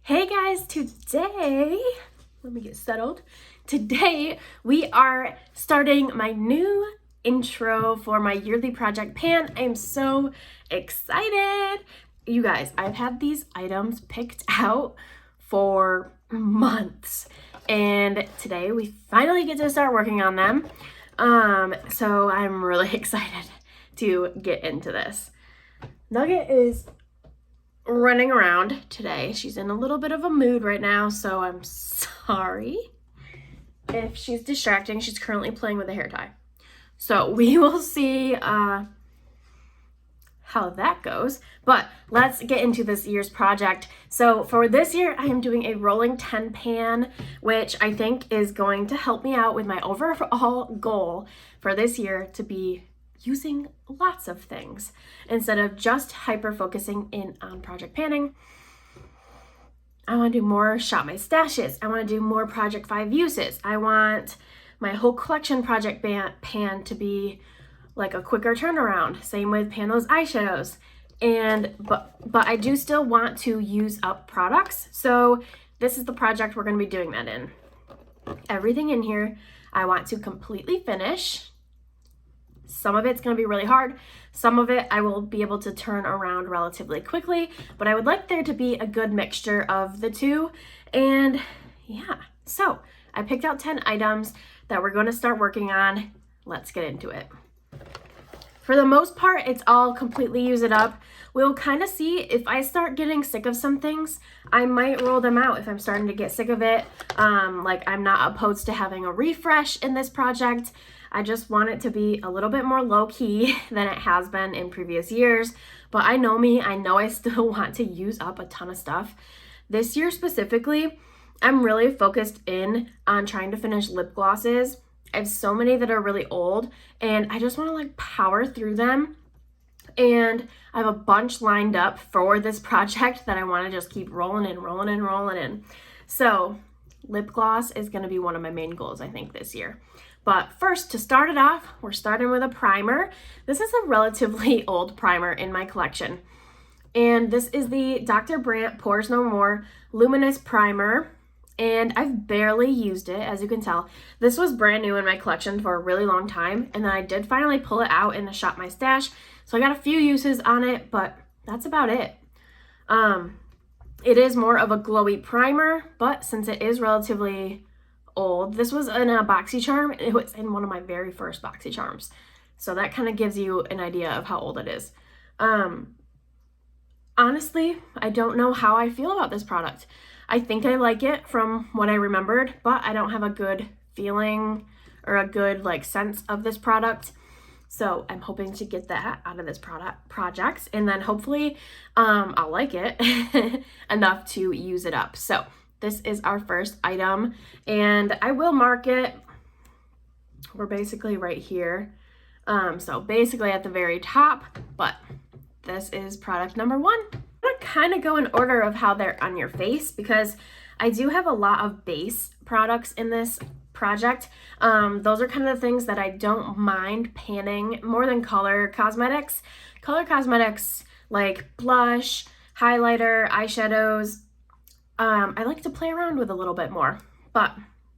Hey guys, today, let me get settled. Today we are starting my new intro for my yearly project pan. I'm so excited. You guys, I've had these items picked out for months and today we finally get to start working on them. So I'm really excited to get into this. Nugget is running around today. She's in a little bit of a mood right now, so I'm sorry if she's distracting. She's currently playing with a hair tie. So we will see how that goes. But let's get into this year's project. So for this year, I am doing a rolling 10 pan, which I think is going to help me out with my overall goal for this year to be using lots of things instead of just hyper focusing in on project panning. I want to do more shop my stashes. I want to do more project 5 uses. I want my whole collection project pan to be like a quicker turnaround. Same with pan those eyeshadows. But I do still want to use up products. So this is the project we're going to be doing that in. Everything in here I want to completely finish. Some of it's going to be really hard. Some of it I will be able to turn around relatively quickly, but I would like there to be a good mixture of the two. And yeah, so I picked out 10 items that we're going to start working on. Let's get into it. For the most part, it's all completely use it up. We'll kind of see if I start getting sick of some things, I might roll them out if I'm starting to get sick of it. Like I'm not opposed to having a refresh in this project. I just want it to be a little bit more low-key than it has been in previous years. But I know me, I know I still want to use up a ton of stuff. This year specifically, I'm really focused in on trying to finish lip glosses. I have so many that are really old and I just want to like power through them. And I have a bunch lined up for this project that I want to just keep rolling in. So lip gloss is going to be one of my main goals, I think, this year. But first, to start it off, we're starting with a primer. This is a relatively old primer in my collection. And this is the Dr. Brandt Pores No More Luminous Primer. And I've barely used it, as you can tell. This was brand new in my collection for a really long time. And then I did finally pull it out and shop my stash. So I got a few uses on it, but that's about it. It is more of a glowy primer, but since it is relatively old, this was in a BoxyCharm. It was in one of my very first BoxyCharms. So that kind of gives you an idea of how old it is. Honestly, I don't know how I feel about this product. I think I like it from what I remembered, but I don't have a good feeling or a good like sense of this product. So I'm hoping to get that out of this project, and then hopefully I'll like it enough to use it up. So this is our first item, and I will mark it. We're basically right here. So basically at the very top, but this is product number 1. I'm gonna kind of go in order of how they're on your face because I do have a lot of base products in this project. Those are kind of the things that I don't mind panning more than color cosmetics. Color cosmetics like blush, highlighter, eyeshadows, I like to play around with a little bit more. But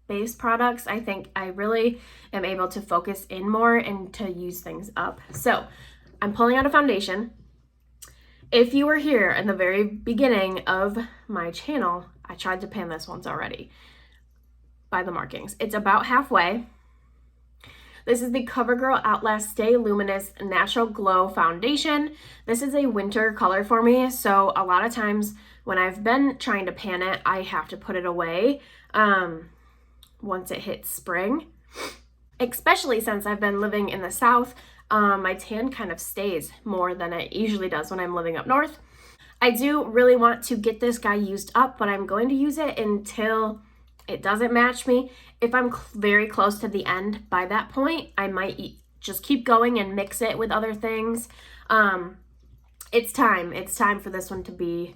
base products, I think I really am able to focus in more and to use things up. So I'm pulling out a foundation. If you were here in the very beginning of my channel, I tried to pan this once already by the markings. It's about halfway. This is the CoverGirl Outlast Stay Luminous Natural Glow Foundation. This is a winter color for me, so a lot of times when I've been trying to pan it, I have to put it away once it hits spring. Especially since I've been living in the South, my tan kind of stays more than it usually does when I'm living up north. I do really want to get this guy used up, but I'm going to use it until it doesn't match me. If I'm very close to the end by that point, I might just keep going and mix it with other things. It's time for this one to be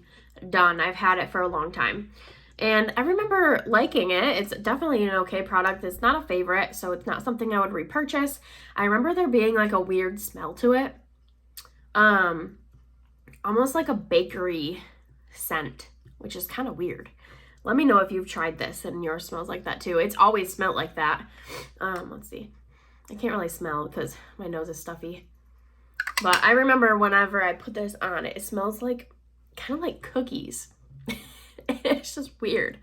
done. I've had it for a long time. And I remember liking it. It's definitely an okay product. It's not a favorite, so it's not something I would repurchase. I remember there being like a weird smell to it. Almost like a bakery scent which is kind of weird. Let me know if you've tried this and yours smells like that too. It's always smelled like that. Let's see. I can't really smell because my nose is stuffy. But I remember whenever I put this on, it smells like kind of like cookies. It's just weird.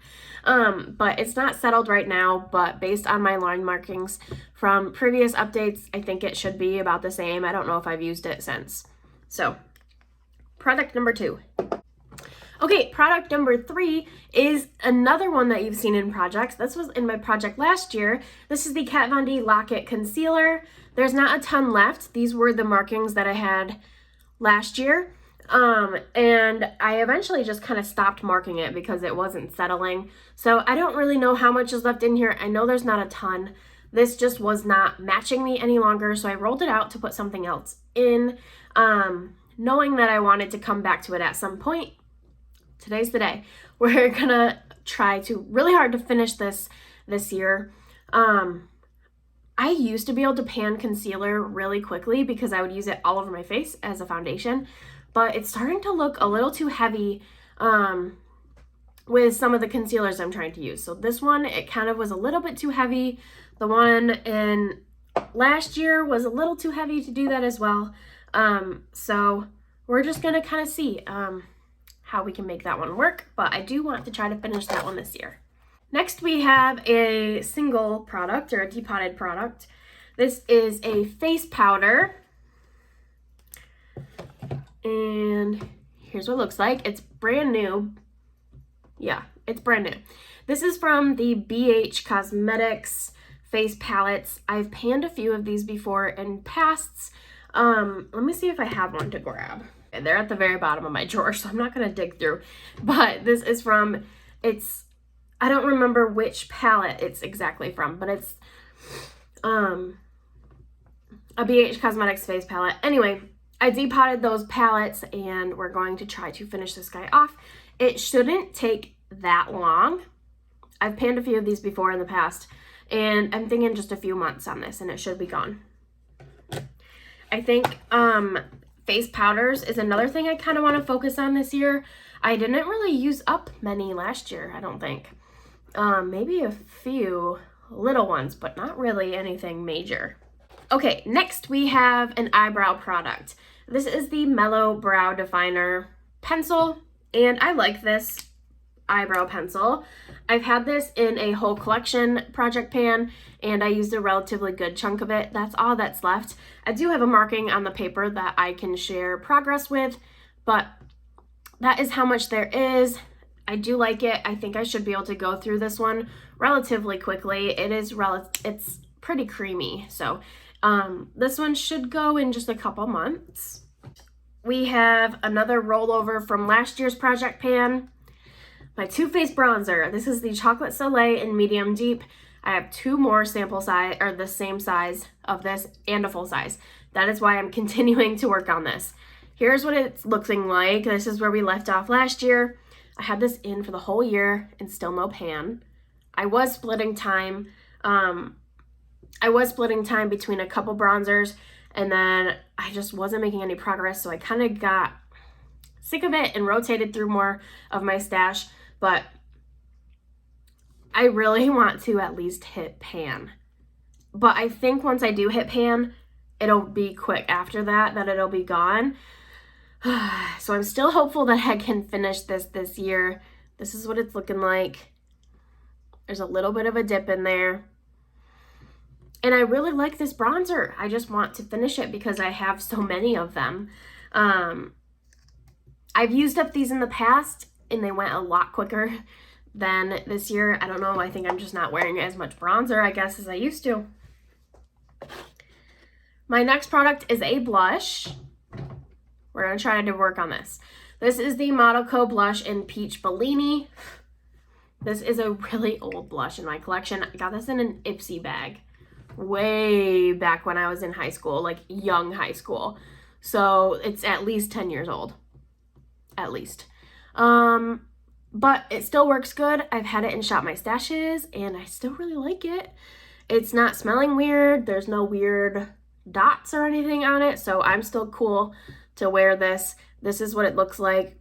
But it's not settled right now, but based on my line markings from previous updates, I think it should be about the same. I don't know if I've used it since. So, product number 2. Okay, product number 3 is another one that you've seen in projects. This was in my project last year. This is the Kat Von D Lock It Concealer. There's not a ton left. These were the markings that I had last year. And I eventually just kind of stopped marking it because it wasn't settling. So I don't really know how much is left in here. I know there's not a ton. This just was not matching me any longer. So I rolled it out to put something else in, knowing that I wanted to come back to it at some point. Today's the day. We're gonna try to really hard to finish this year. I used to be able to pan concealer really quickly because I would use it all over my face as a foundation, but it's starting to look a little too heavy with some of the concealers I'm trying to use. So this one, it kind of was a little bit too heavy. The one in last year was a little too heavy to do that as well. So we're just gonna kind of see how we can make that one work, but I do want to try to finish that one this year. Next, we have a single product or a depotted product. This is a face powder. And here's what it looks like. It's brand new. Yeah, it's brand new. This is from the BH Cosmetics face palettes. I've panned a few of these before in pasts. Let me see if I have one to grab. And they're at the very bottom of my drawer, so I'm not going to dig through. But this is from, I don't remember which palette it's exactly from, but it's a BH Cosmetics face palette. Anyway, I depotted those palettes, and we're going to try to finish this guy off. It shouldn't take that long. I've panned a few of these before in the past, and I'm thinking just a few months on this, and it should be gone. I think face powders is another thing I kind of want to focus on this year. I didn't really use up many last year, I don't think. Maybe a few little ones, but not really anything major. Okay, next we have an eyebrow product. This is the Mellow Brow Definer pencil, and I like this eyebrow pencil. I've had this in a whole collection project pan, and I used a relatively good chunk of it. That's all that's left. I do have a marking on the paper that I can share progress with, but that is how much there is. I do like it. I think I should be able to go through this one relatively quickly. It's pretty creamy, so this one should go in just a couple months. We have another rollover from last year's project pan. My Too Faced bronzer. This is the Chocolate Soleil in medium deep. I have 2 more sample size, or the same size of this, and a full size. That is why I'm continuing to work on this. Here's what it's looking like. This is where we left off last year. I had this in for the whole year and still no pan. I was splitting time. Between a couple bronzers, and then I just wasn't making any progress, so I kind of got sick of it and rotated through more of my stash. But I really want to at least hit pan. But I think once I do hit pan, it'll be quick after that it'll be gone. So I'm still hopeful that I can finish this year. This is what it's looking like. There's a little bit of a dip in there. And I really like this bronzer. I just want to finish it because I have so many of them. I've used up these in the past, and they went a lot quicker than this year. I don't know. I think I'm just not wearing as much bronzer, I guess, as I used to. My next product is a blush. We're going to try to work on this. This is the Model Co blush in Peach Bellini. This is a really old blush in my collection. I got this in an Ipsy bag way back when I was in high school, like young high school. So it's at least 10 years old. At least. But it still works good. I've had it in Shop My Stashes, and I still really like it. It's not smelling weird. There's no weird dots or anything on it, so I'm still cool to wear this. This is what it looks like.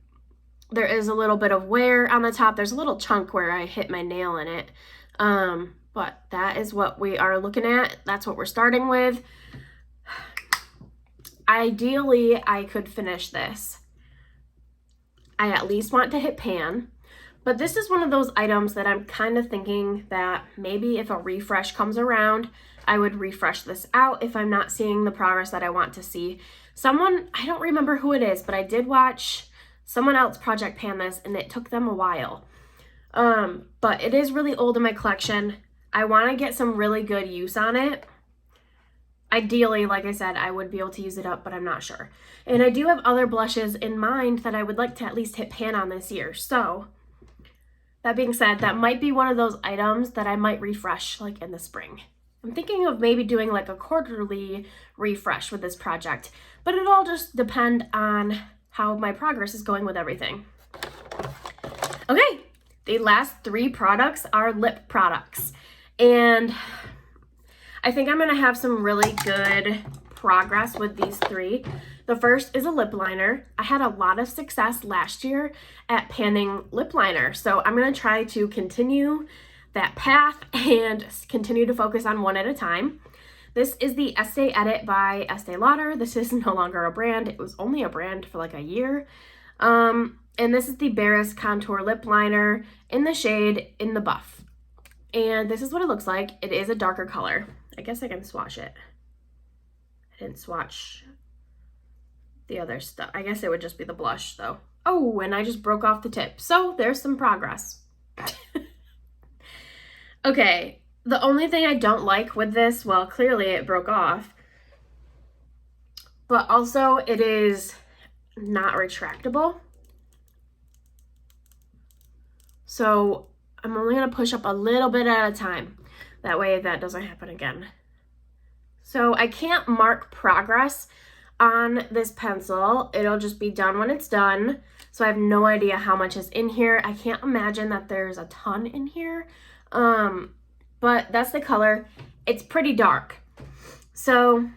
There is a little bit of wear on the top. There's a little chunk where I hit my nail in it. But that is what we are looking at. That's what we're starting with. Ideally, I could finish this. I at least want to hit pan. But this is one of those items that I'm kind of thinking that maybe if a refresh comes around, I would refresh this out if I'm not seeing the progress that I want to see. Someone, I don't remember who it is, but I did watch someone else project pan this and it took them a while. But it is really old in my collection. I want to get some really good use on it. Ideally, like I said, I would be able to use it up, but I'm not sure. And I do have other blushes in mind that I would like to at least hit pan on this year. So that being said, that might be one of those items that I might refresh like in the spring. I'm thinking of maybe doing like a quarterly refresh with this project, but it'll all just depend on how my progress is going with everything. Okay, the last 3 products are lip products. And I think I'm gonna have some really good progress with these 3. The first is a lip liner. I had a lot of success last year at panning lip liner, so I'm gonna try to continue that path and continue to focus on one at a time. This is the Estee Edit by Estee Lauder. This is no longer a brand. It was only a brand for like a year. And this is the Barris Contour Lip Liner in the shade In the Buff. And this is what it looks like. It is a darker color. I guess I can swatch it. I didn't swatch the other stuff. I guess it would just be the blush though. Oh, and I just broke off the tip. So there's some progress. Okay, the only thing I don't like with this, well, clearly it broke off, but also it is not retractable. So I'm only gonna push up a little bit at a time. That way that doesn't happen again. So I can't mark progress on this pencil. It'll just be done when it's done. So I have no idea how much is in here. I can't imagine that there's a ton in here. But that's the color. It's pretty dark. So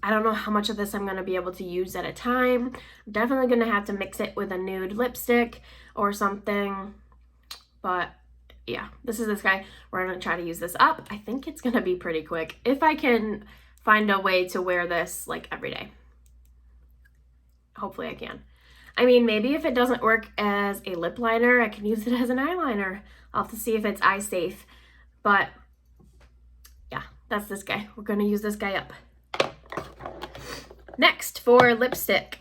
I don't know how much of this I'm going to be able to use at a time. I'm definitely going to have to mix it with a nude lipstick or something. But yeah, this is this guy. We're going to try to use this up. I think it's going to be pretty quick if I can find a way to wear this like every day. Hopefully I can. I mean, maybe if it doesn't work as a lip liner, I can use it as an eyeliner. I'll have to see if it's eye safe. But yeah, that's this guy. We're going to use this guy up. Next, for lipstick.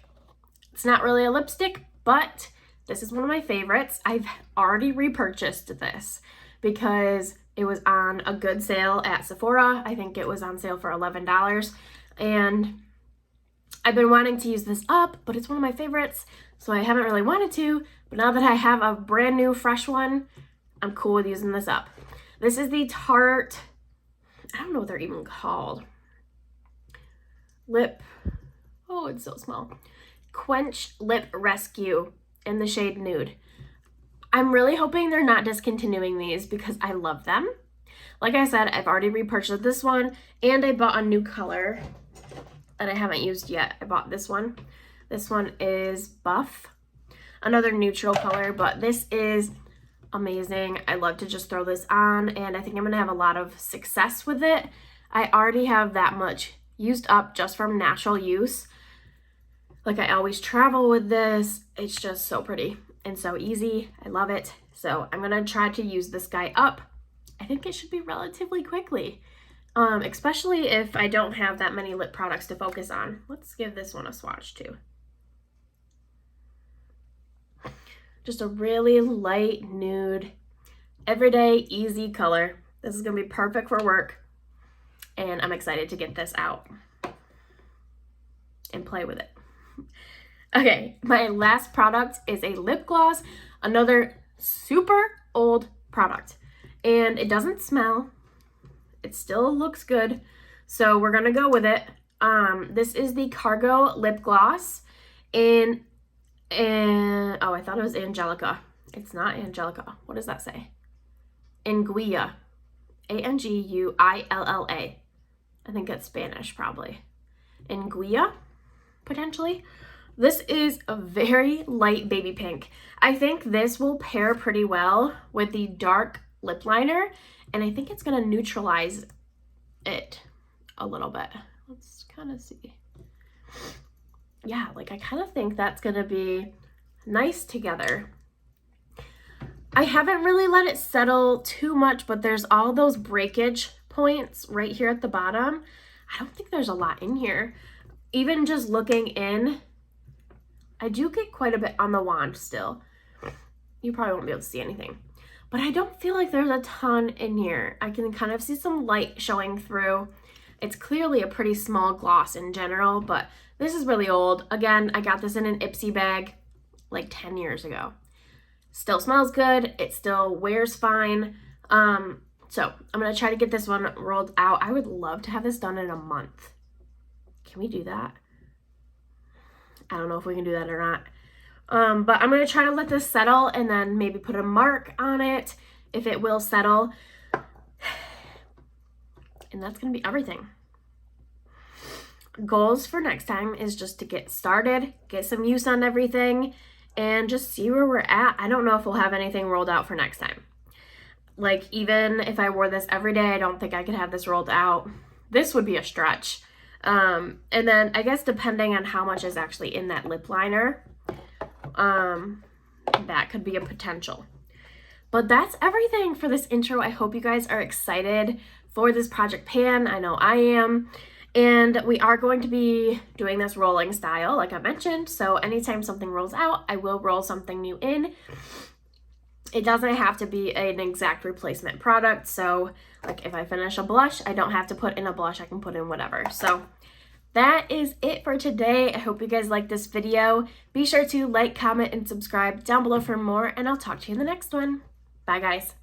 It's not really a lipstick, but this is one of my favorites. I've already repurchased this because it was on a good sale at Sephora. I think it was on sale for $11. And I've been wanting to use this up, but it's one of my favorites, so I haven't really wanted to. But now that I have a brand new fresh one, I'm cool with using this up. This is the Tarte, I don't know what they're even called. Lip, oh, it's so small. Quench Lip Rescue in the shade Nude. I'm really hoping they're not discontinuing these because I love them. Like I said, I've already repurchased this one and I bought a new color that I haven't used yet. I bought this one. This one is Buff, another neutral color, but this is amazing. I love to just throw this on and I think I'm gonna have a lot of success with it. I already have that much used up just from natural use. Like I always travel with this. It's just so pretty and so easy. I love it. So I'm gonna try to use this guy up. I think it should be relatively quickly, especially if I don't have that many lip products to focus on. Let's give this one a swatch too. Just a really light nude, everyday, easy color. This is gonna be perfect for work and I'm excited to get this out and play with it. Okay, my last product is a lip gloss, another super old product. And it doesn't smell. It still looks good. So we're gonna go with it. This is the Cargo Lip Gloss in oh, I thought it was Angelica. It's not Angelica. What does that say? Anguilla. Anguilla. I think it's Spanish probably. Anguilla, potentially. This is a very light baby pink. I think this will pair pretty well with the dark lip liner, and I think it's gonna neutralize it a little bit. Let's kind of see. Yeah, like I kind of think that's gonna be nice together. I haven't really let it settle too much, but there's all those breakage points right here at the bottom. I don't think there's a lot in here. Even just looking in, I do get quite a bit on the wand still. You probably won't be able to see anything, but I don't feel like there's a ton in here. I can kind of see some light showing through. It's clearly a pretty small gloss in general, but this is really old. Again, I got this in an Ipsy bag like 10 years ago. Still smells good. It still wears fine. So I'm going to try to get this one rolled out. I would love to have this done in a month. Can we do that? I don't know if we can do that or not. But I'm going to try to let this settle and then maybe put a mark on it if it will settle. And that's going to be everything. Goals for next time is just to get started, get some use on everything, and just see where we're at. I don't know if we'll have anything rolled out for next time. Like, even if I wore this every day, I don't think I could have this rolled out. This would be a stretch. And then I guess depending on how much is actually in that lip liner, that could be a potential. But that's everything for this intro. I hope you guys are excited for this project pan. I know I am. And we are going to be doing this rolling style, like I mentioned. So anytime something rolls out, I will roll something new in. It doesn't have to be an exact replacement product. So like if I finish a blush, I don't have to put in a blush. I can put in whatever. So that is it for today. I hope you guys liked this video. Be sure to like, comment, and subscribe down below for more, and I'll talk to you in the next one. Bye, guys.